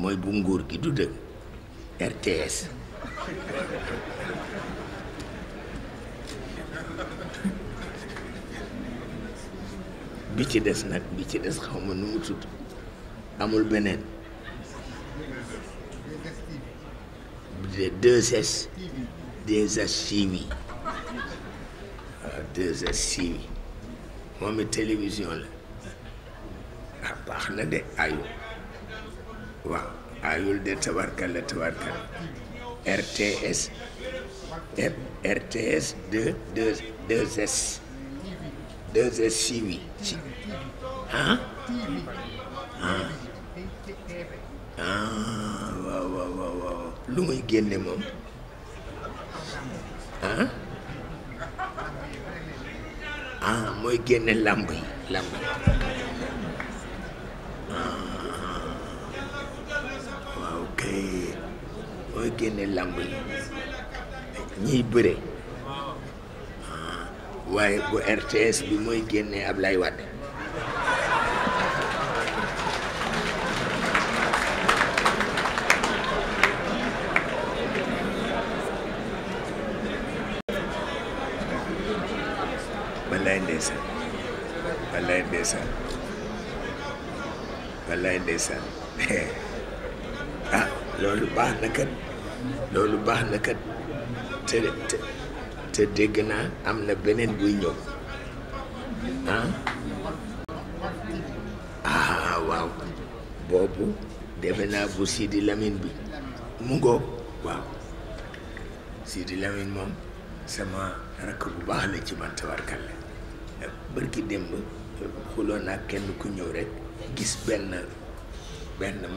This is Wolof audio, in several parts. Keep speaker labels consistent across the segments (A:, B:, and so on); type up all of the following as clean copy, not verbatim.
A: mooy bu nguur gi du dëgg RTS bi ci des nag bi ci des xaw ma nu mu tudd amul beneen de 2S 2S TV waaw 2S TV moom it télévision la ah baax na de ayul waaw ayul de tabarkal la tabarkal RTS 2S 2S TV ah waaw waaw waaw waaw lu muy génne moom mooy génne làmb yi waaw kay mooy génne làmb yi ñiy bëre waaye bu RTS bi mooy génne Ablaye Wade wallaay ndeysaan ah loolu baax na kat te dégg naa am na beneen buy ñëw waaw boobu defe naa bu Sidi Lamine bi mu ngoog waaw Sidi Lamine moom sama rakk bu baax la ci man tawarkal la bërki démb xuloon naa kenn ku ñëw rek gis benn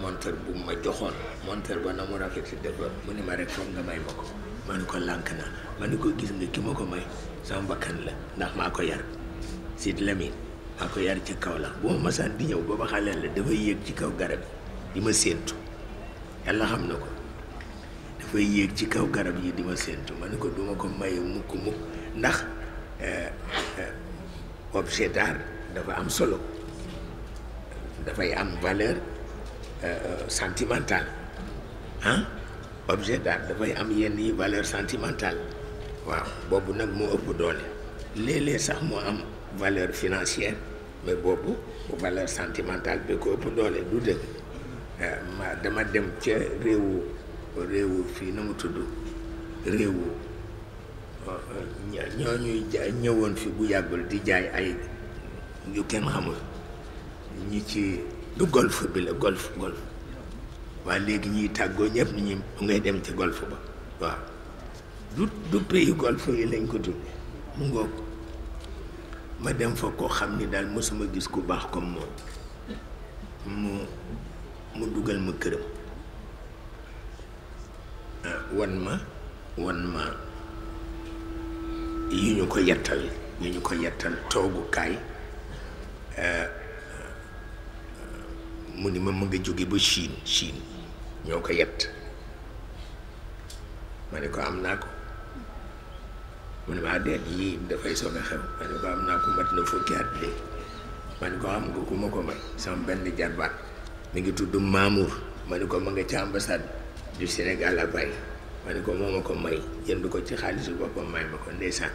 A: monteur bu ma joxoon monteur ba na mu rafet si defoon mu ni ma rek foog nga may ma ko ma ni ko lànk naa ma ni ko gis nga ki ma ko may sama bakkan la ndax maa ko yar Sidi Lamine maa ko yar ci kaw la bu ma masaan di ñëw booba xale la dafay yéeg ci kaw garab di ma séentu yàlla xam na ko dafay yéeg ci kaw garab yi di ma séentu ma ni ko duma ko maye mukk ndax objet d'art dafa am solo dafay am valeur sentimentale objet d'art dafay am yenn yi valeur sentimentale waaw boobu nag moo ëpp doole léeg-léeg sax moo am valeur financière mais boobu valeur sentimentale bi ko ëpp doole du dëgg dama dem ca réewu fii na mu tudd réewu ñooñuy ñëwoon fi bu yàggul di jaay ay yu kenn xamul ñi ci du golf bi la golf waaye léegi ñiy tàggoo ñëpp ñi ngay dem ci golf ba waaw du pays golf yi lañ ko tudd mu ngoog ma dem fa koo xam ni daal mosuma gis ku baax comme moom mu dugal ma këram wan ma yu ñu ko yettal toogukaay mu ni ma nga jóge ba Chine ñoo ko yett ma ne ko am naa ko mu ne ma deet yii dafay soog a xew ma ne ko am naa ko mat na fukki at léegi ma ne ko xam nga ku ma ko may sama benn jarbaat mi ngi tudd Mamour ma ne ko ma nga ca ambassade du Sénégal à Paris ma ne ko moo ma ko may jënd ko ci xaalisu boppam may ma ko ndeysaan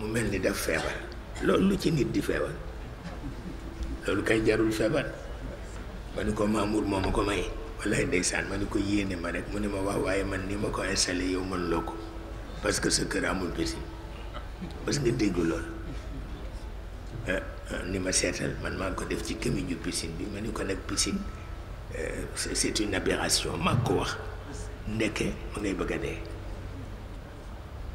A: mu mel ni daf feebar loolu lu ci nit di feebar loolu kay jarul feebar ma ni ko Mamour moo ma ko may wallaay ndeysaan ma ni ko yéene ma rek mu ne ma waaw waaye man ni ma ko installé yow mën loo ko parce que sa kër amul piscine parce que dégg loolu ni ma seetal man maa ko def ci këmiju piscine bi ma ni ko nag piscine c'est une aberration maa ko wax ndekke ma ngay bëgg a dee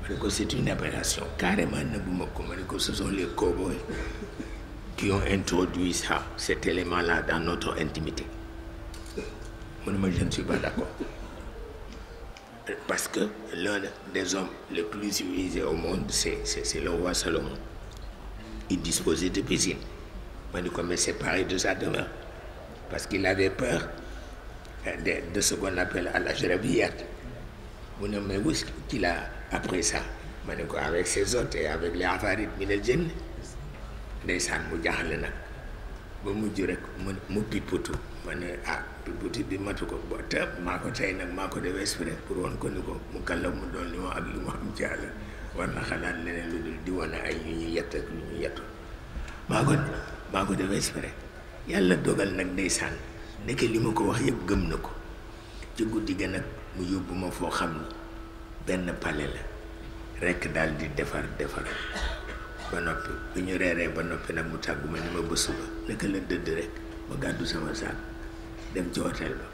A: ma ni ko c'est une aberration carrément nëbbu ma ko ma ni ko ce sont les cowboys qui ont introduit ça, cet élément-là dans notre intimité. Moi, je ne suis pas d'accord. Parce que l'un des hommes les plus civilisés au monde, c'est le roi Salomon. Il disposait de piscine. Mais c'est pareil de sa demeure. Parce qu'il avait peur de ce qu'on appelle à la jarabiyat. Mais où est-ce qu'il a appris ça? Avec ses hôtes et avec les avarites minel djinn. Ndeysaan mu jaaxle nag ba mujj rek mu pipputu ma ne ah buti bi matu ko ba te maa ko tey nag maa ko def exprès pour woon ko ni ko mu kàlla mu doon li ma ak li mu am ci Yàlla war na xalaat leneen lu dul di wane ay yu ñu yett ak lu ñu yettu maa ko def exprès. Yàlla dogal nag ndeysaan nekk li ma ko wax yëpp gëm na ko ci guddi ga nag mu yóbbu ma foo xam ni benn pale la rekk daal di defar ba noppi bu ñu reeree ba noppi nag mu tàggu ma ni ma ba suba naka la dëdd rek ma gàddu sama saak dem ci hôtel ba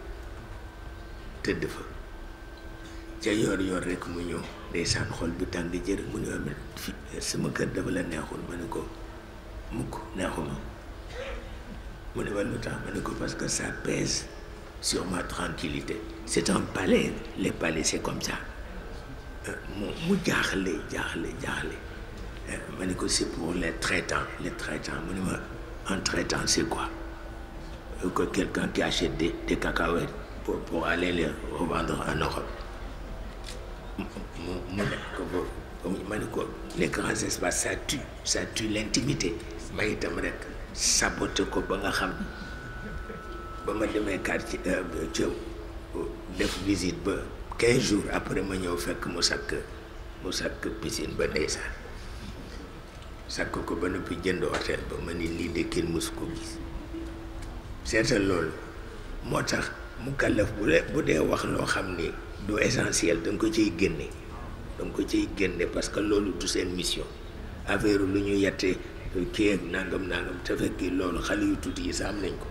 A: tëdd fa ca yoor rek mu ñëw ndeysaan xol bi tàng jër mu ne ma sama kër dafa la neexul ma ne ko mukk neexuma mu ne ma lu tax ma ne ko parce que ça pèse sur ma tranquillité c'est un palais les palais c'est comme ça mu jaaxle ma ne ko c'est pour les traitants mu ne ma un traitant c'est quoi que quelqu'un qui achète des cacahuètes pour aller les revendre en Europe mu nekk ko ma ne ko les grands espaces ça tue l'intimité ma itam rek sabote ko ba nga xam ba ma demee quartier def visite ba 15 jours après ma ñëw fekk mu sakk piscine ba ndeysaan sakk ko ba noppi jënd hôtel ba ma ni lii de kenn mësu ko gis seetal loolu moo tax mu kàllaf bu dee wax loo xam ni du essentiel da nga ko ciy génne parce que loolu du seen mission affaire lu ñu yettee kii ak nangam te fekk loolu xale yu tuuti yi sax am nañ ko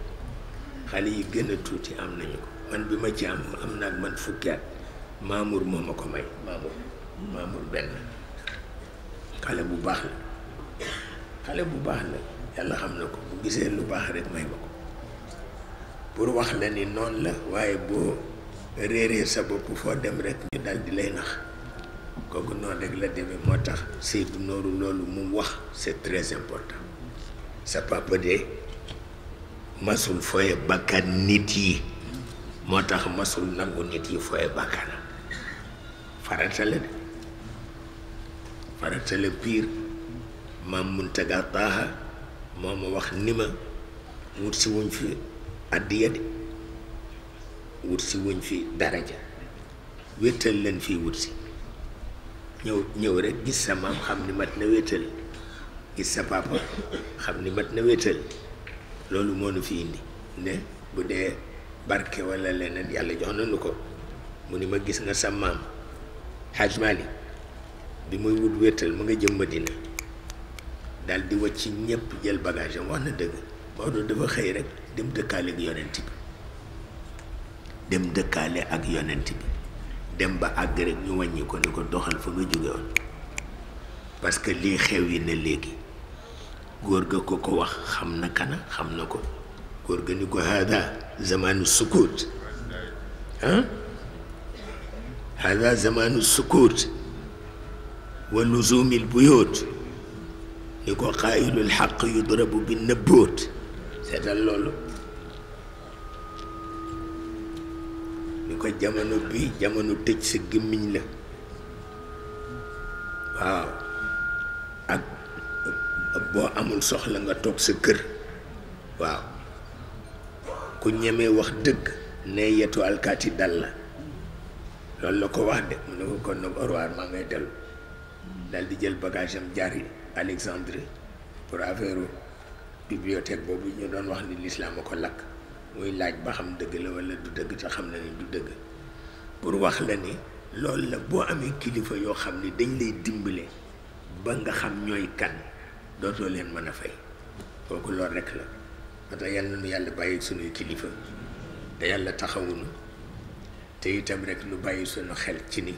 A: xale yi gën a tuuti am nañu ko man bi ma ci am naag man fukki at Mamour moo ma ko may Mamour benn xale bu baax la yàlla xam na ko bu gisee lu baax rek may ma ko pour wax la ni noonu la waaye boo réeree sa bopp foo dem rek ñu dal di lay nax kooku noonu rek la demee moo tax Seydou Nourou loolu mu wax c'est très important sa papa de masul fooye bakkan nit yi moo tax masul nangu nit yi fooye bakkanam farata la pire maam Muntaga Taaha moo ma wax ni ma wut si wuñ fi addiya de wut si wuñ fi daraja wéttal leen fii wut si ñëw rek gis sa maam xam ni mat na wéttal gis sa papa xam ni mat na wéttal loolu moo nu fi indi ne bu dee barke walla leneen yàlla jox nañu ko mu ni ma gis nga sa maam Haj Mali bi muy wut wéttal mu nga jëm Madina daal di wàcc ñëpp jël bagage am wax na dëgg Maodo dafa xëy rek dem dëkkaale ak yonent bi dem ba àgg rek ñu wàññi ko ni ko doxal fa nga jóge woon parce que lii xew yi ne léegi góor ga ko wax xam na ko góor ga ni ko hada zamanu sukut hada zamanu sukut wa luzumil buyut ni ko qaayilul xaq yudrabu bi nëbboot seetal loolu ni ko jamono bi jamono tëj sa gémmiñ la waaw ak boo amul soxla nga toog sa kër waaw ku ñemee wax dëgg ne yetu alkaati dal la loolu la ko wax de mu ne ko kon nag au revoir maa ngay dellu dal di jël bagage am jaar Alexandrie pour affaire bibliothèque boobu ñu doon wax ni l'islam a ko lakk muy laaj ba xam dëgg la walla du dëgg te xam na ni du dëgg pour wax la ni loolu la boo amee kilifa yoo xam ni dañ lay dimbale ba nga xam ñooy kan dootoo leen mën a fay kooku loolu rekk la ba tax yàlla nu yàlla bàyyi sunuy kilifa te yàlla taxawunu te itam rek nu bàyyi sunu xel ci ni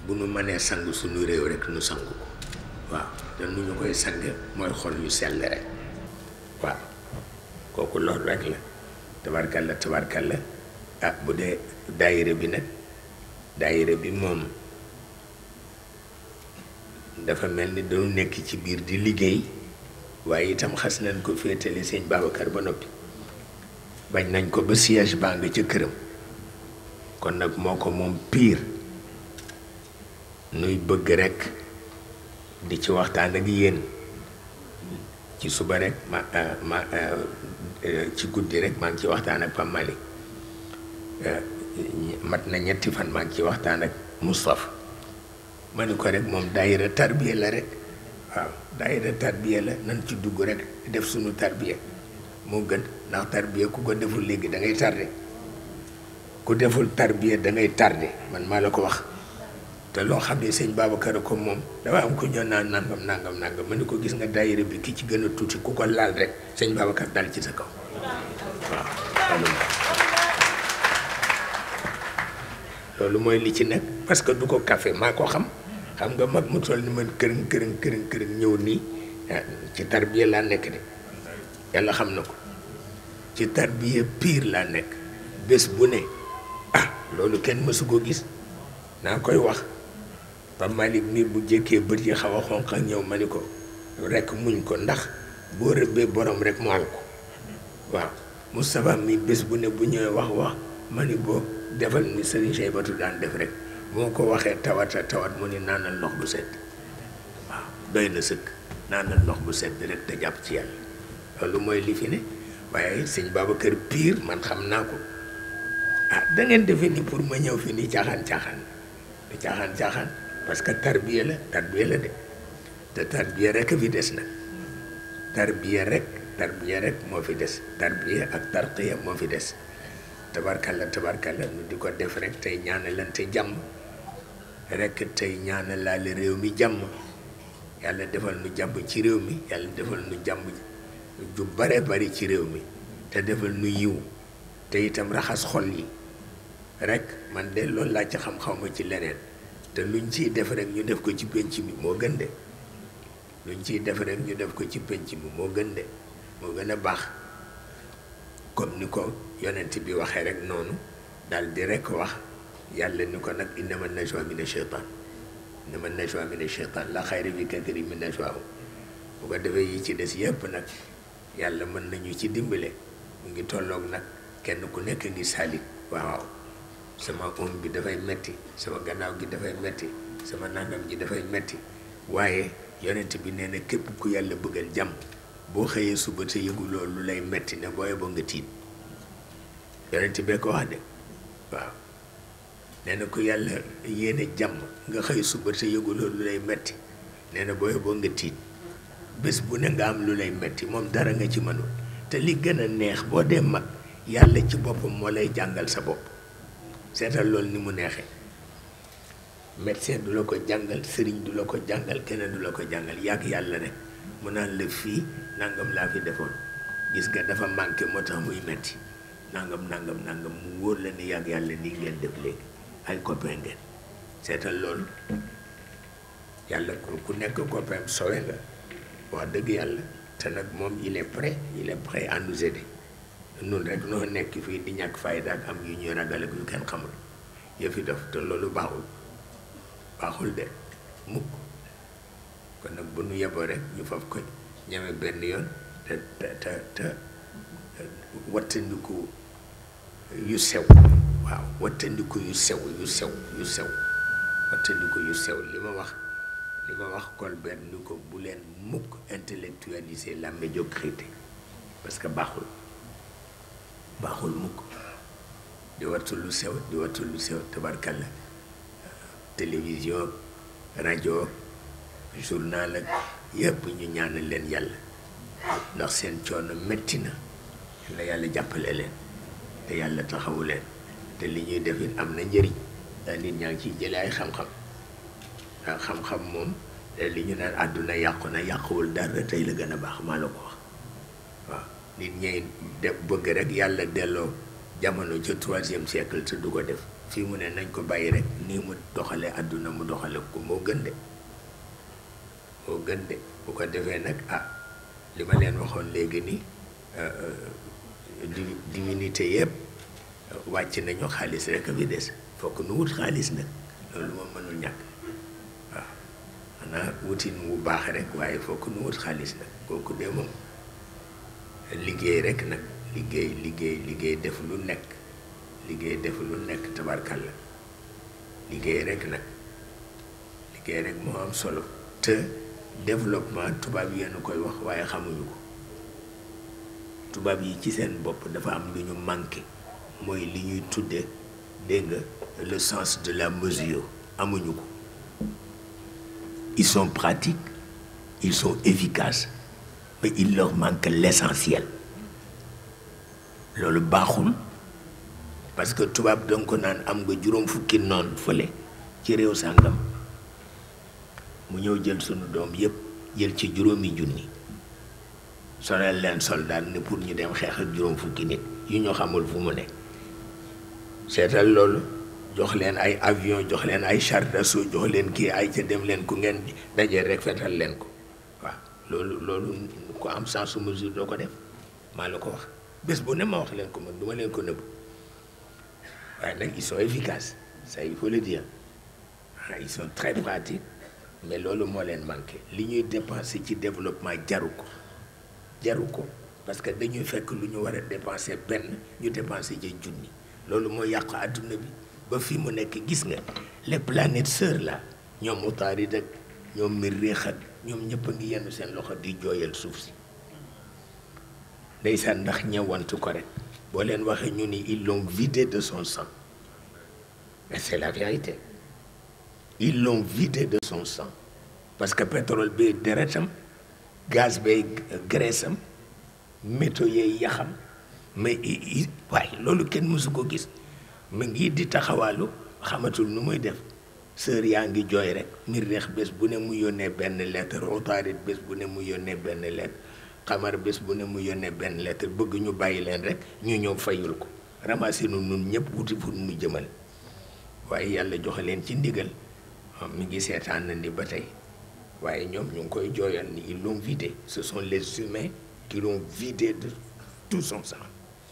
A: bu nu mënee sang sunu réew rek nu sangu ko waaw te nu ñu koy sang mooy xol yu sell rek waaw kooku loolu rek la tabarkalla ah bu dee daayira bi nag daayira bi moom dafa mel ni dañu nekk ci biir di liggéey waaye itam xas nañ ko féetale sëñ Babacar ba noppi bañ nañ ko ba siège baa nga ca këram kon nag moo ko moom piir nuy bëgg rekk di ci waxtaan ak yéen ci suba rek ci guddi rek maa ngi ci waxtaan ak Pape Malick mat na ñetti fan maa ngi ci waxtaan ak Moustapha ma ni ko rek moom daayira tarbiya la rek waaw daayira tarbiya la nan ci dugg rek def suñu tarbiya moo gën ndax tarbiya ku ko deful léegi da ngay tardé ku deful tarbiya da ngay tardé man maa la ko wax te loo xam ne sëñ Babacar ko moom dafa am ko ñëw naan nangam ma ni ko gis nga daayira bi ki ci gën a tuuti ku ko laal rek sëñ Babacar dal ci sa kaw waaw loolu mooy li ci nekk parce que du ko café maa ko xam nga mag mu toll ni man këriñ ñëw nii ci tarbiya laa nekk de yàlla xam na ko ci tarbiya pire laa nekk bés bu ne loolu kenn mësu ko gis naa koy wax Pape Malick mi bu jékkee bët yi xaw a xonq ak ñëw ma ni ko rek muñ ko ndax boo rëbbee borom rek mu al ko waaw Moustapha mi bés bu ne bu ñëwee wax ma ni boo defal ni Serigne Cheybatu daan def rek moo ko waxee tawat mu ni naanal ndox bu sedd waaw doy na sëkk naanal ndox bu sedd rek te jàpp ci yàlla loolu mooy li fi ne waaye sëñ Babacar pire man xam naa ko da ngeen defe ni pour ma ñëw fi ni caaxaan du caaxaan parce que tarbiya la de te tarbiya rek a fi des nag tarbiya rek moo fi des tarbiya ak tarqiya moo fi des tabarkalla nu di ko def rek tey ñaanalante jàmm rek tey ñaanalaale réew mi jàmm yàlla defal nu jàmm ci réew mi yàlla defal nu jàmm ju bare bari ci réew mi te defal nu yiw te itam raxas xol yi rek man de loolu laa ci xam-xaw ma ci leneen te luñ ciy def rek ñu def ko ci penc mi moo gën de luñ ciy def rek ñu def ko ci penc mi moo gën de moo gën a baax comme ni ko yonent bi waxee rek noonu daal di rek wax yàlla ni ko nag innama najwa mina shaytan la xayra fi kathirin min najwahum bu ko defee yi ci des yépp nag yàlla mën nañu ci dimbale mu ngi tolloog nag kenn ku nekk ngi salit waaw sama bi dafay metti sama gannaaw gi dafay metti sama nangam ji dafay metti waaye yonent bi nee na képp ku yàlla bëggal jàmm boo xëyee suba te yëgu loolu lay metti ne booye ba nga tiit yonent bee ko wax de waaw nee na ku yàlla yéene jàmm nga xëy suba te yëgu loolu lay metti nee na booye ba nga tiit bés bu ne nga am lu lay metti moom dara nga ci mënul te li gën a neex boo dee mag yàlla ci boppam moo lay jàngal sa bopp seetal loolu ni mu neexee médecin du la ko jàngal sëriñ du la ko jàngal keneen du la ko jàngal yàgg yàlla rek mu naan la fii nangam laa fi defoon gis nga dafa manqué moo tax muy metti nangam mu wóor la ni yàgg yàlla nii ngeen def léegi ay copain ngeen seetal loolu yàlla ku nekk copain sowe nga wax dëgg yàlla te nag moom il est prêt à nous aider nun rek noo nekk fii di ñàkk fayda ak am yu ñuy ragal ak yu kenn xamul yëfi def te loolu baaxul de mukk kon nag bu nu yeboo rek ñu faf ko ñeme benn yoon te wattandiku yu sew waaw wattandiku yu sew wattandiku yu sew li ma wax Colbert ni ko bu leen mukk intellectualiser la médiocrité parce que baaxul mukk di wattu lu sew tabarkalla télévision rajo journal ak yëpp ñu ñaanal leen yàlla ndax seen coono metti na la yàlla jàppale leen te yàlla taxawu leen te li ñuy def it am na njëriñ ndax nit ñaa ngi ciy jële ay xam-xam ndax xam-xam moom li ñu naan àdduna yàqu na yàquwul dara tey la gën a baax maa la ko wax waaw nit ñay def bëgg rek yàlla delloo jamono ca 3e siècle te du ko def fii mu ne nañ ko bàyyi rek nii mu doxale àdduna mu doxale ko moo gën de bu ko defee nag li ma leen waxoon léegi ni divinité yëpp wàcc nañu xaalis rek a fi des fokk nu wut xaalis nag loolu moom mënul ñàkk waaw xanaa wutin wu baax rek waaye fokk nu wut xaalis nag kooku de moom liggéey rek nag liggéey def lu nekk tabarkalla liggéey rek moo am solo te développement tubaab yi nu koy wax waaye xamuñu ko tubaab yi ci seen bopp dafa am lu ñu manqué mooy li ñuy tudde dégg nga le sens de la mesure amuñu ko ils sont pratiques ils sont efficaces mais il leur manque l'essentiel loolu baaxul parce que tubaab danga ko naan am nga juróom fukki noon fële ci réew sàngam mu ñëw jël sunu doom yépp jël ci juróomi junni sonal leen soldat ne pour ñu dem xeex ak juróom fukki nit yu ñu xamul fu mu ne seetal loolu jox leen ay avion jox leen ay char d'assaut jox leen kii ay ca dem leen ku ngeen dajee rek fetal leen ko waaw loolu ko am sens mesure doo ko def maa la ko wax bés bu ne ma wax leen ko man du ma leen ko nëbb waaye nag ils sont efficaces ça il faut le dire ils sont très pratiques mais loolu moo leen manqué li ñuy dépenser ci développement jaru ko parce que dañuy fekk lu ñu war a dépenser benn ñu dépenser ci junni loolu moo yàq àdduna bi ba fi mu nekk gis nga les planètes sœurs là ñoom Utaarid ak ñoom Miriix ak ñoom ñëpp a ngi yenn seen loxo di jooyal suuf si ndeysaan ndax ñewantu ko rek boo leen waxee ñu ni ils l'ont vidé de son sang mais c'est la vérité ils l'ont vidé de son sang parce que pétrole bi deretam gaz bay graisse am métaux yee yaxam mais waaye loolu kenn mësu ko gis mu ngi di taxawaalu xamatul nu muy def sœur yaa ngi jooy rek Miriix bés bu ne mu yónnee benn lettre Utaarid bés bu ne mu yónnee benn lettre Xamar bés bu ne mu yónnee benn lettre bëgg ñu bàyyi leen rek ñu ñëw fayul ko ramassé nu nun ñëpp wuti fu nu jëmal waaye yàlla joxe leen ci ndigal mi ngi seetaan na ni ba tey waaye ñoom ñu ngi koy jooyal ni ils l'ont vidé ce sont les humains qui l'ont vidé de tout son sang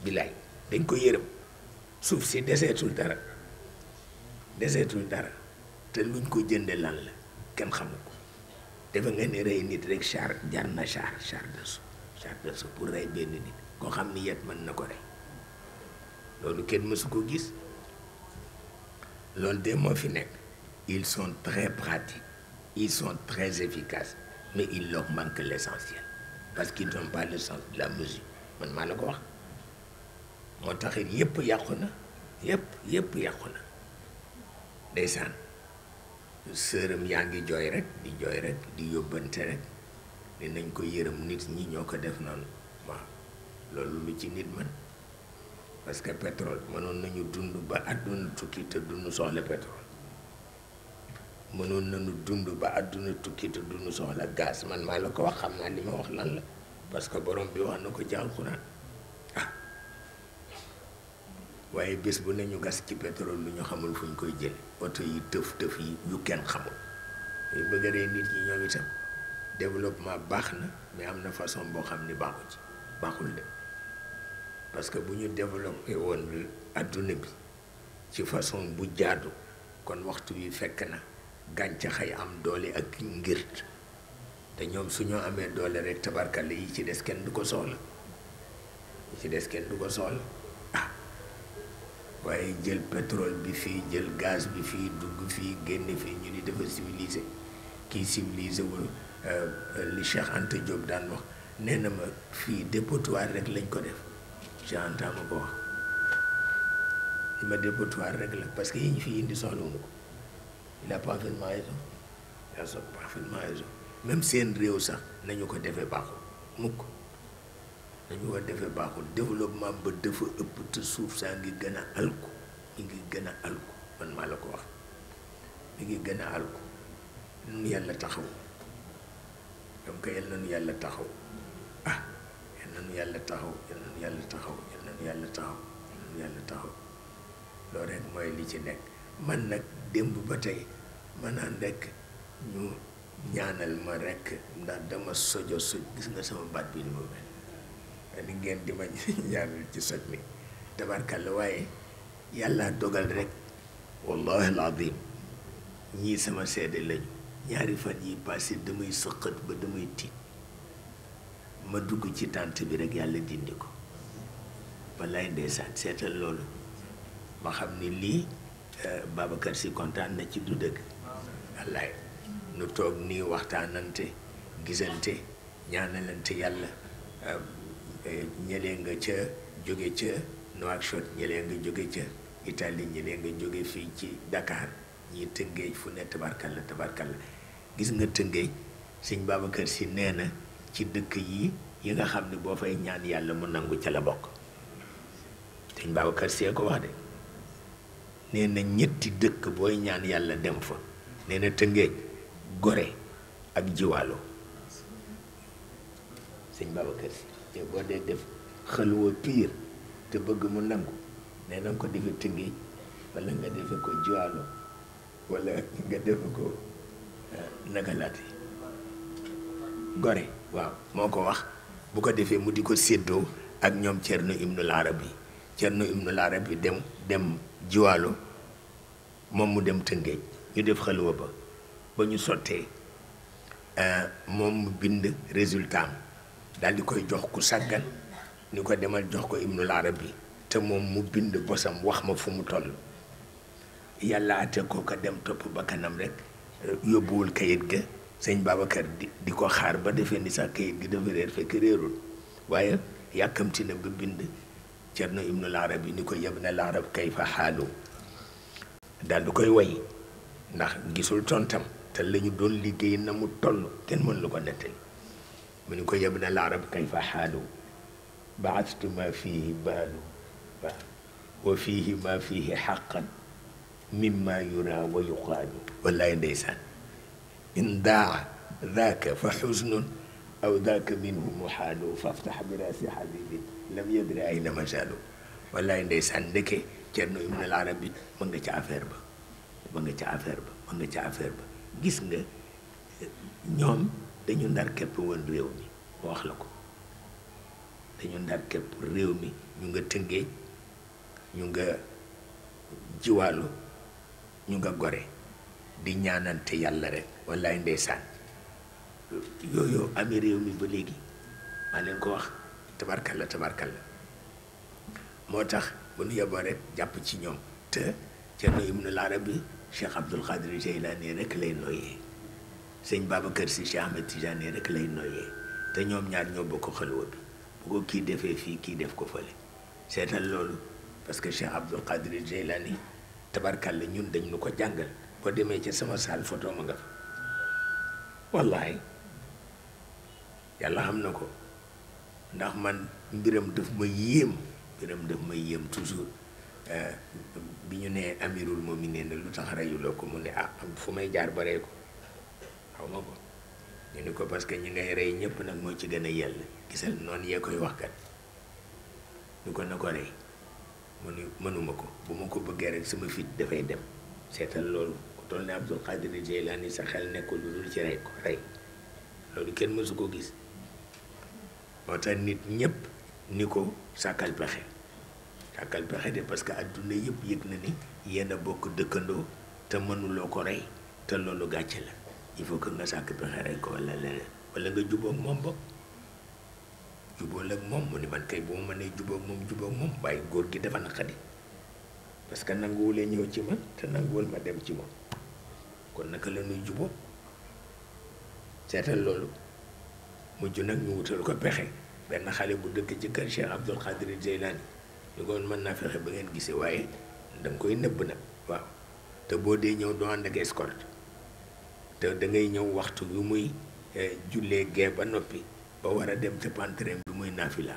A: bilaay dañ ko yërëm suuf si deseetul dara te luñ ko jënde lan la kenn xamu ko defe nga ne rey nit rek char jar na char d'assaut pour rey benn nit koo xam ni yet mën na ko rey loolu kenn mësu ko gis loolu de moo fi nekk ils sont très pratiques ils sont très efficaces mais il leur manque l'essentiel parce qu'ils n'ont pas le sens de la mesure man maa la ko wax moo taxit yëpp yàqu na yëpp yàqu na ndeysaan sërëm yaa ngi jooy rek di yóbbante rek ni nañ ko yërëm nit ñi ñoo ko def noonu waaw loolu lu ci nit man parce que pétrole mënoon nañu dund ba àdduna tukki te duñu soxla pétrole mënoon nañu dund ba àdduna tukki te duñu soxla gaz man maa la ko wax xam naa li ma wax lan la parce que borom bi wax na ko ci alxuraan waaye bés bu ne ñu gas ci pétrole lu ñu xamul fu ñu koy jële oto yi tëf yi yu kenn xamul yu bëgg a rey nit ñi ñoom itam développement baax na mais am na façon boo xam ni baaxul de parce que bu ñu développé woon adduna bi ci façon bu jaadu kon waxtu wi fekk na gàncax ay am doole ak ngirt te ñoom su ñoo amee doole rek tabarkalla yi ci des kenn du ko soxla waaye jël pétrole bi fii jël gaz bi fii dugg fii génne fii ñu ni dafa civilisé kii civilisé wul li Cheikh Anta Diop daan wax nee na ma fii dépotoir rek lañ ko def Cheikh Anta ma ko wax li ma dépotoir rek la parce que yi ñu fi indi soxlawuñu ko il a parfaitement raison même seen réew sax nañu ko defee baaxul mukk dañu war defee baaxul développement ba dafa ëpp te suuf saa ngi gën a alku mi ngi gën a alku man maa la ko wax mi ngi gën a alku nu yàlla taxaw donc yal na nu yàlla taxaw yal na nu yàlla taxaw loolu rek mooy li ci nekk man nag démb ba tey ma naan rek ñu ñaanal ma rek ndax dama soj gis nga sama baat bi ni ma mel ni ngeen di ma ñaanal ci soj mi tabarkalla waaye yàlla dogal rek wallahi alazim ñii sama seede lañu ñaari fan yi passé damay sëqat ba damay tiit ma dugg ci tànt bi rek yàlla dindi ko wallaay ndeysaan seetal loolu ma xam ni lii Babacar Si kontaan na ci du dëgg wallaay nu toog nii waxtaanante gisante ñaanalante yàlla ñëlee nga ca jóge ca Nouakchott ñëlee nga jóge ca Italie ñëlee nga jóge fii ci Dakar ñii Tëngéej fu ne tabarkalla tabarkalla gis nga Tëngéej sëñ Babacar Si nee na ci dëkk yi nga xam ne boo fay ñaan yàlla mu nangu ca la bokk sëñ Babacar Si ko wax de nee na ñetti dëkk booy ñaan yàlla dem fa nee na Tëngéej Gorée ak Jiwaalo sëñ Babacar Si te boo dee def xalwa piir te bëgg mu nangu nee na ko defe Tëngéej wala nga defe ko Jiwaalo wala nga defe ko nagalaati Gorée waaw moo ko wax bu ko defee mu di ko séddoo ak ñoom Cerno Ibnul Arabi Cerno Ibnul Arabi dem Jiwaalo moom mu dem Tëngéej ñu def xalwa ba ñu sottee moom mu bind résultat am daal di koy jox ku sàggan ni ko demal jox ko Ibnul Arabi te moom mu bind bosam wax ma fu mu toll yàlla ate kooka dem topp ba kanam rek yóbbuwul kayit ga sëñ Babacar di ko xaar ba defee ni sax kayit gi dafa réer fekk réerul waaye yàkkamti na ba bind Cerno Ibnul Arabi ni ko yabnal arab kayfa xaalu daal du koy way ndax gisul tontam te lañu doon liggéey na mu toll kenn mën lu ko nettali mu ni ko yabnal arab kayfa xaalu baastu ma fihi baalu wa fihi ma fihi xaqan mimma yura wa yuqaalu wallaay ndeysaan in daa daaka fa xusnun aw daaka minhu muxaalu faftax biraasi xabibin lam yadri ayna majaalu wallaay ndeysaan ndeke Cerno Ibnul Arabi ma nga ca affaire ba ma nga ca affaire ba gis nga ñoom dañu ndar képp woon réew mi ma wax la ko dañu ndar képp réew mi ñu nga Tëngéej ñu nga Jiwaalo ñu nga Gorée di ñaanante yàlla rek wallaay ndeysaan yooyu amee réew mi ba léegi maa leen ko wax tabarkalla moo tax bu nu yeboo rek jàpp ci ñoom te Cerno Ibnul Arabi Cheikh Abdul Qadir Jeylaani rek lay noyyee sëñ Babacar Si Cheikh Ahmed Tidiane rek lay noyyee te ñoom ñaar ñoo bokk xalwa bi bu ko kii defee fii kii def ko fële seetal loolu parce que Cheikh Abdul Qadir Jeylaani tabarkalla ñun dañ nu ko jàngal boo demee ca sama saal photo ma nga fa wallahi yàlla xam na ko ndax man mbiram daf ma yéem toujours bi ñu nee amirul mu'minin lu tax reyuloo ko mu ne fu may jaar ba rey ko xaw ma ko ñu ni ko parce que ñi ngay rey ñëpp nag moo ci gën a yell gisal noonu yee koy wax kat ñu ko na ko rey mu ni mënuma ko bu ma ko bëggee rek sama fit dafay dem seetal loolu ku toll ne Abdul Qadir Jeylaani sa xel nekkul lu dul ci rey ko rey loolu kenn mësu ko gis moo tax nit ñëpp ni ko sàkkal pexe de parce que adduna yëpp yëg na ni yéen a bokk dëkkandoo te mënuloo ko rey te loolu gàcce la il faut que nga sàkk pexe rey ko wala leneen wala nga jubóog moom bopp jubóol ak moom mu ni man kay bu ma mënee jubóog moom waaye góor gi dafa naqadi parce que nanguwulee ñëw ci man te nanguwul ma dem ci moom kon naka la ñuy jubóog seetal loolu mujj nag ñu wutal ko pexe benn xale bu dëkk ci kër Cheikh Abdul Qadir Jeylaani ñu ko mën naa fexe ba ngeen gisee waaye danga koy nëbb nag waaw te boo dee ñëw doo ànd ak escorte te da ngay ñëw waxtu bi muy jullee gee ba noppi ba war a dem ca panterem bi muy naafila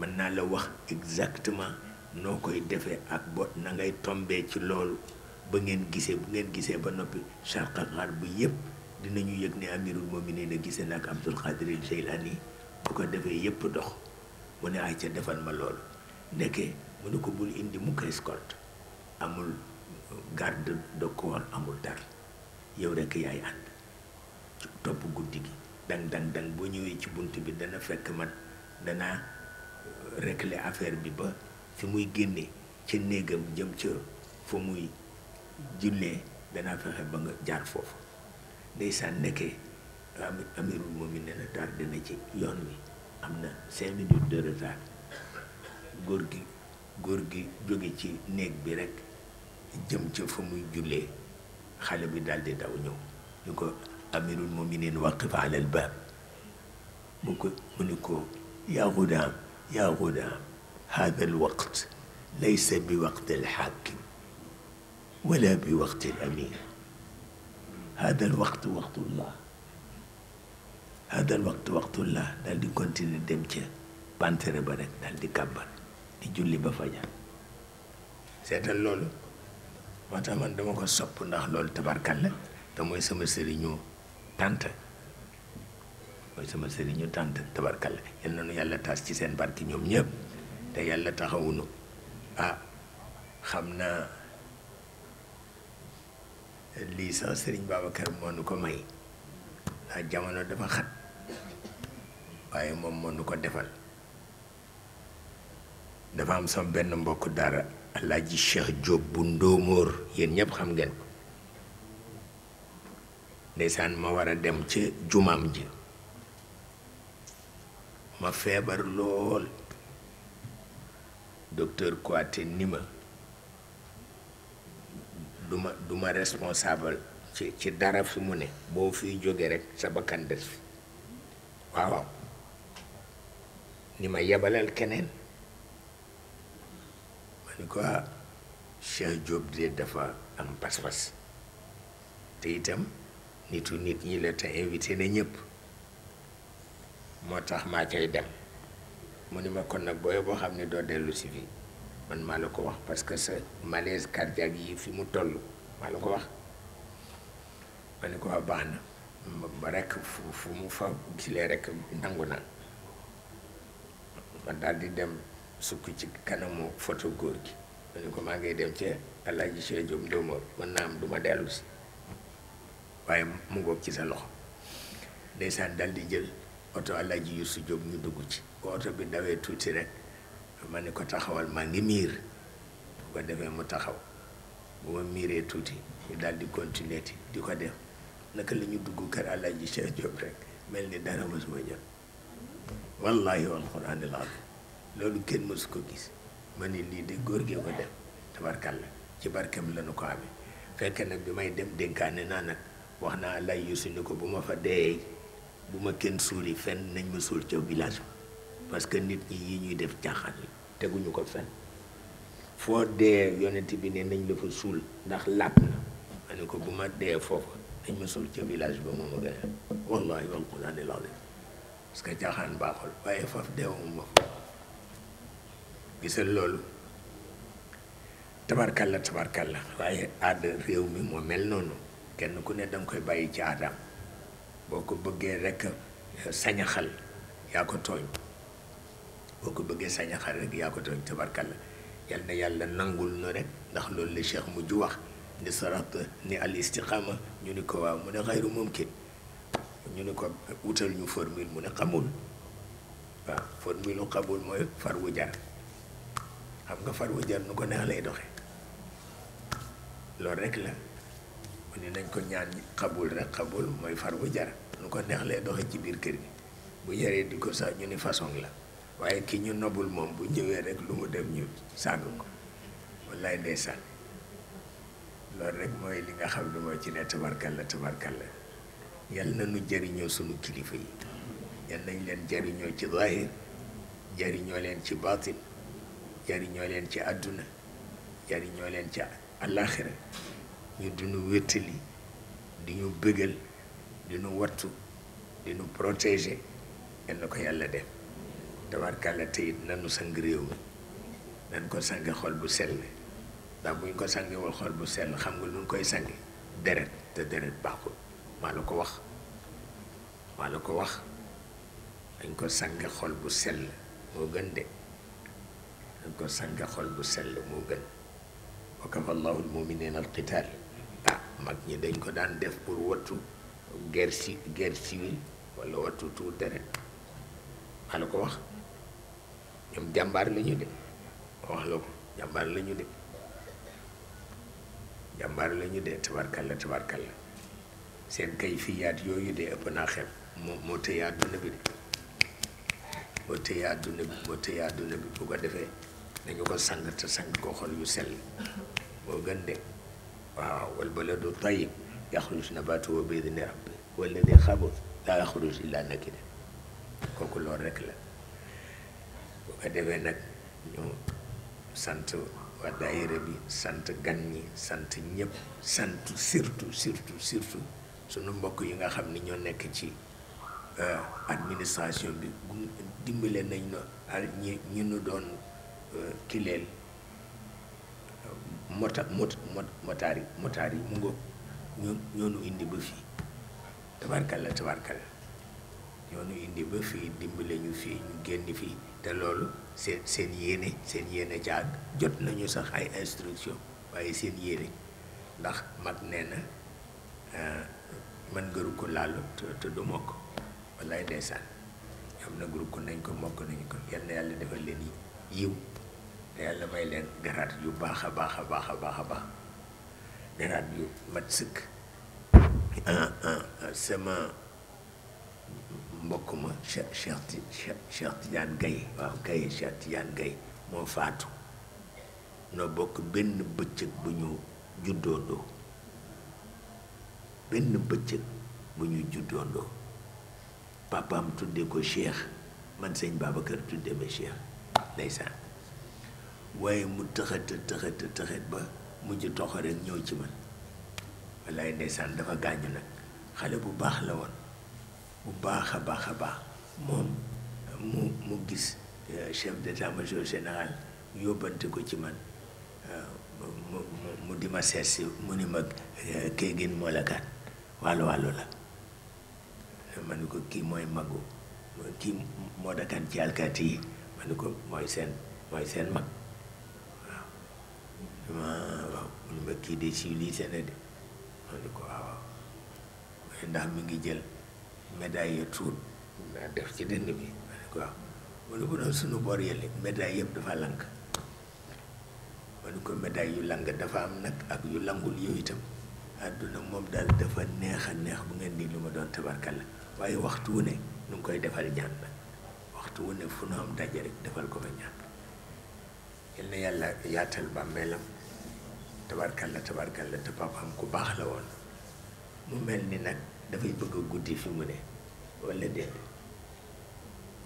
A: mën naa la wax exactement noo koy defee ak bot na ngay tombee ci loolu ba ngeen gisee bu ngeen gisee ba noppi charq ak xaar bu yëpp dinañu yëg ne amirul mu'minin a gisee nag Abdul Qadir Jeylaani bu ko defee yëpp dox mu ne ay ca defal ma loolu ndeke mu ne ko bul indi mu ko escorte amul garde de corps amul dara yow rek yaay ànd topp guddi gi dang boo ñëwee ci bunt bi dana fekk man danaa régler affaire bi ba fi muy génne ci néegam jëm ca fa muy jullee danaa fexe ba nga jaar foofu ndeysaan nekkee amirul mu'minin na tardé na ci yoon wi am na 5 minutes de retard góor gi jóge ci néeg bi rek jëm ca fa muy jullee xale bi daldi daw ñëw ñu ko amirul muminin waqif ala al bab mu ni ko yaa gudaam yaa gudaam hada al waqt laysa bi waqti al hakim wala bi waqti al amir hada al waqt waqtullah hada al waqt waqtullah daal di continuer dem ca bantere ba rek daal di kàbbar di julli ba fajar seetal loolu moo tax man dama ko sopp ndax loolu tabarkalla te mooy sama sëriñu tànt mooy sama sëriñu tànt tabarkalla yal na nu yàlla taas ci seen barki ñoom ñëpp te yàlla taxawunu ah xam naa lii sax sëriñ Babacar moo nu ko may ndax jamono dafa xat waaye moom moo nu ko defal dafa am sama benn mbokk dara Alaaji Cheikh Diop bu Ndóomóor yéen ñëpp xam ngeen ko ndeysaan ma war a dem ca jumaam ji ma feebar lool docteur Kouaté ni ma duma responsable ci dara fi mu ne boo fiy jóge rek sa bakkan des fi waaw ni ma yebalal keneen ma ni ko Cheikh Diop de dafa am pas-pas te itam nitu nit ñi la te invité na ñëpp moo tax maa cay dem mu ni ma kon nag booy boo xam ne doo dellu si fii man maa la ko wax parce que sa malaise cardiaque yi fi mu toll maa la ko wax ma ni ko wax baax na ba rekk fu mu fa gilee rekk nangu na ma daal di dem sukk ci kanamu photo góor gi ma ni ko maa ngay dem ci Alaaji Cheikh Diop Ndóomóor mën naa am du ma dellu si waaye mu ngoog ci sa loxo ndeysaan dal di jël oto Alaaji Yuusu Diop ñu dugg ci ko oto bi dawee tuuti rek ma ni ko taxawal maa ngi miir bu ko defee mu taxaw bu ma miiree tuuti ñu daal di continuer di ko def naka la ñu dugg kër Alaaji Cheikh Diop rek mel ni dara mësuma jot wallahi wal quraanil aziim loolu kenn mësu ko gis ma ni lii de góor gee ko def tabarkalla ci barkem la nu ko amee fekk nag bi may dem dénkaane naa nag wax naa Alaaji Yuusu ni ko bu ma fa dee bu ma kenn suuli fenn nañ ma suul ca village parce que nit ñi yi ñuy def caaxaan yi teguñu ko fenn foo dee yonent bi ne nañ la fa suul ndax làpp na ma ne ko bu ma dee foofu nañ ma suul ca village ba moom a gën a wallahi wal quraanil aziim parce que caaxaan baaxul waaye faf deewum ma fa gisal loolu tabarkalla waaye aada réew mi moo mel noonu kenn ku ne danga koy bàyyi ci aadaam boo ko bëggee rekk sañaxal yaa ko tooñ boo ko bëggee sañaxal rek yaa ko tooñ tabarkalla yal na yàlla nangul na rek ndax loolu la Cheikh mujj wax ni sarat ni al istiqaama ñu ni ko waaw mu ne xayru mumkin ñu ni ko wutal ñu formule mu ne xamul waaw formule xamul mooy far wu jar xam nga far wu jar nu ko neex lay doxe loolu rek la mu ni nañ ko ñaan xabul rek xabul mooy far wu jar nu ko neex lay doxe ci biir kër gi bu yaree di ko sax ñu ni façon la waaye ki ñu nobul moom bu ñëwee rek lu mu dem ñu sàng ko wallaay ndeysaan loolu rek mooy li nga xam ne mooy ci ne tabarkalla yal na nu jëriñoo sunu kilifa yi yal nañ leen jëriñoo ci zahir jëriñoo leen ci batin jëriñoo leen ci àdduna jëriñoo leen ci àllaaxira ñu dinu wéttali di ñu bëggal di ñu wattu di ñu protéger yal na ko yàlla def tabarkalla te it nanu sang réew mi nan ko sange xol bu sell ndax buñ ko sangewul xol bu sell xam nga lu ñu koy sange deret te deret baaxul maa la ko wax dañ ko sange xol bu sell moo gën de dañ ko sange xol bu sell moo gën wa kafa allahu almuminina alqital mag ñi dañ ko daan def pour wattu guerre civile wala wattu tuur deret maa la ko wax ñoom jàmbaar la ñu de wax la ko jàmbaar la ñu de tabarkalla seen kay fiyaat yooyu de ëpp naa xel moo tëye àdduna bi bu ko defee dañu ko sang te sang ko xol yu sell moo gën de waaw wal baladu tayyib yaxruju nabaatuhu bi idni rabbi wala di xabut laa yaxruj illa nakida kooku loolu rek la. bu ko defee nag ñu sant waa daayira bi sant gan ñi sant ñëpp sant surtout sunu mbokk yi nga xam ni ñoo nekk ci administration bi dimbale nañ no ñi nu doon kileel motaar yi mu ngoog ñoo nu indi ba fii tabarkalla ñoo nu indi ba fii dimbale ñu fii ñu génn fii te loolu seen yéene caag jot nañu sax ay instruction waaye seen yéene ndax mag nee na man ngëru ko laalu te du mokk wallaay ndeysaan am na groupe ko nañ ko mokk nañ ko yal na yàlla defal leen yiw te yàlla may leen garaat yu baax a baax garaat yu mat sëkk. sama mbokk ma Cheikh Tidiane Gaye waaw Gaye Cheikh Tidiane Gaye moo faatu noo bokk benn bëccëg bu ñu juddoondoo papaam tudde ko Cheikh man sëñ Babacar tudde ma Cheikh ndeysaan waaye mu tëxët ba mujj toxo rek ñëw ci man wallaay ndeysaan dafa gaañu nag xale bu baax la woon bu baax a baax moom mu gis chef d'état-major général yóbbante ko ci man mu di ma seet si mu ni ma Kéegin moo la kat wàllu la ma ni ko kii mooy magu kii moo dakan ci alkaati yi ma ni ko mooy seen mag waaw mu ni ma kii de civilisé na de ma ni ko waaw ndax mi ngi jël médaille ya tuut naa def ci dënn bi ma ni ko waaw mu ni ko doon sunu boor yële médaille yëpp dafa lank ma ni ko médaille yu lang dafa am nag ak yu langul yow itam àdduna moom daal dafa neex bu ngeen di lu ma doon tabarkalla waaye waxtu wu ne nu ngi koy defal ñaan nag waxtu wu ne fu nu am daje rek defal ko fa ñaan yal na yàlla yaatal bàmmeelam tabarkalla te papaam ku baax la woon mu mel ni nag dafay bëgg a guddi fi mu ne walla déet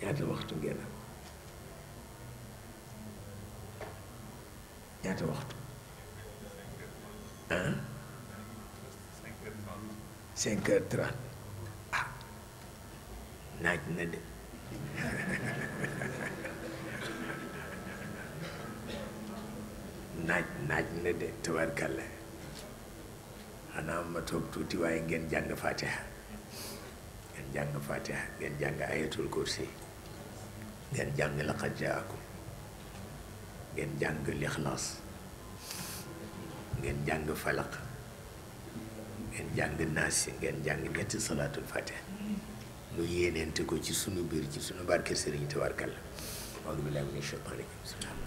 A: ñaata waxtu ngeen am ñaata waxtu 5h30 naaj na de naaj na de tabarkalla xanaa ma toog tuuti waaye ngeen jàng fatiha ngeen jàng ayatul kursi ngeen jàng laqad jaakum ngeen jàng lixlaas ngeen jàng falaq ngeen jàng naasi ngeen jàng ñetti salaatul fatiha nu yéeneente ko ci sunu biir ci sunu barke sëriñ tabarkalla audu billahi mina shaytaani rajim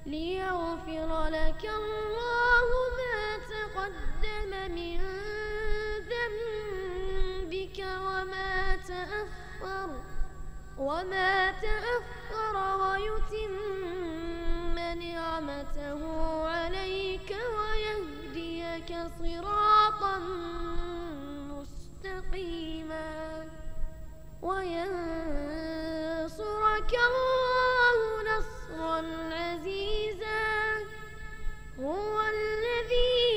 B: ليغفر لك الله ما تقدم من ذنبك وما تأخر ويتم نعمته عليك ويهديك صراطا مستقيما وينصرك الله نصرا عزيزا هو الذي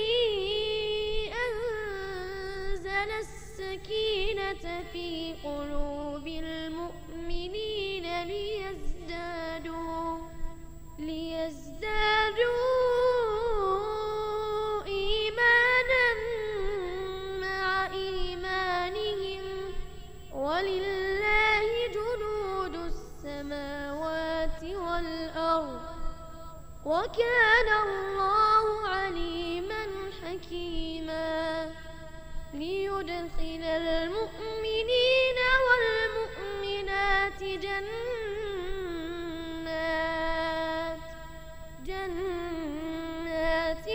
B: أنزل السكينة في قلوب المؤمنين ليزدادوا إيمانا مع إيمانهم ولله جنود السماوات والأرض وكان الله عليما حكيما ليدخل المؤمنين والمؤمنات جنات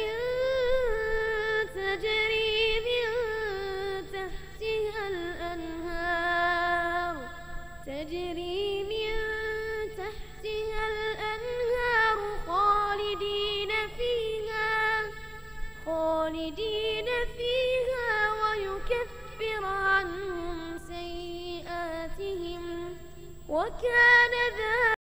B: تجري من وكان